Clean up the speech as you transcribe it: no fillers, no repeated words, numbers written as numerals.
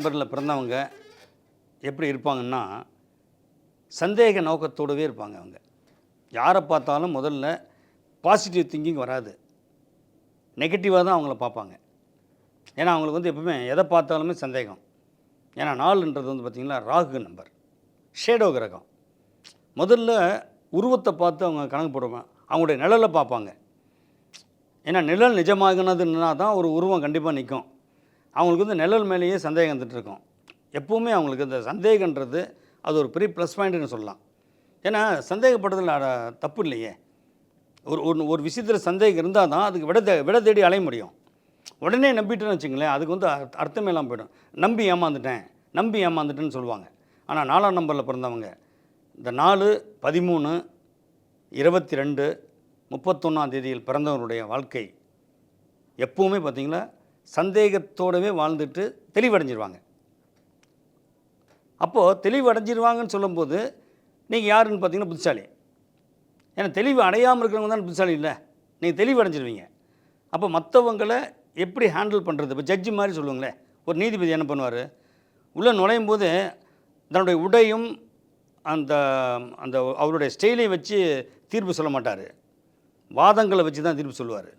நம்பரில் பிறந்தவங்க எப்படி இருப்பாங்கன்னா, சந்தேக நோக்கத்தோடவே இருப்பாங்க அவங்க. யாரை பார்த்தாலும் முதல்ல பாசிட்டிவ் திங்கிங் வராது, நெகட்டிவாக தான் அவங்கள பார்ப்பாங்க. ஏன்னா அவங்களுக்கு வந்து எப்பவுமே எதை பார்த்தாலுமே சந்தேகம். ஏன்னா 4ன்றது வந்து பார்த்திங்கன்னா ராகு நம்பர், ஷேடோ கிரகம். முதல்ல உருவத்தை பார்த்து அவங்க கணக்கு போடுவாங்க, அவங்களுடைய நிழலை பார்ப்பாங்க. ஏன்னா நிழல் நிஜமாகினதுன்னா தான் ஒரு உருவம் கண்டிப்பாக நிற்கும். அவங்களுக்கு வந்து நிழல் மேலேயே சந்தேகம் வந்துட்டு இருக்கும். எப்போவுமே அவங்களுக்கு இந்த சந்தேகன்றது அது ஒரு பெரிய ப்ளஸ் பாயிண்ட்டுன்னு சொல்லலாம். ஏன்னா சந்தேகப்படுறதுல தப்பு இல்லையே. ஒரு விஷயத்தில் சந்தேகம் இருந்தால் தான் அதுக்கு விட தேடி அலைய முடியும். உடனே நம்பிட்டுன்னு வச்சுங்களேன், அதுக்கு வந்து அர்த்தமே இல்லாமல் போய்டும். நம்பி ஏமாந்துட்டேன்னு சொல்லுவாங்க. ஆனால் 4ஆம் நம்பரில் பிறந்தவங்க இந்த 4, 13, 22, 31ஆம் தேதியில் பிறந்தவருடைய வாழ்க்கை எப்போவுமே பார்த்திங்களா சந்தேகத்தோடவே வாழ்ந்துட்டு தெளிவடைஞ்சிருவாங்க. அப்போது தெளிவடைஞ்சிருவாங்கன்னு சொல்லும்போது நீங்கள் யாருன்னு பார்த்தீங்கன்னா புத்திசாலி. ஏன்னா தெளிவு அடையாமல் இருக்கிறவங்க தான் புத்திசாலி இல்லை, நீங்கள் தெளிவடைஞ்சிருவீங்க. அப்போ மற்றவங்களை எப்படி ஹேண்டில் பண்ணுறது, இப்போ ஜட்ஜி மாதிரி சொல்லுங்களேன். ஒரு நீதிபதி என்ன பண்ணுவார், உள்ளே நுழையும் போது தன்னுடைய உடையும் அந்த அந்த அவருடைய ஸ்டைலை வச்சு தீர்ப்பு சொல்ல மாட்டார், வாதங்களை வச்சு தான் தீர்ப்பு சொல்லுவார்.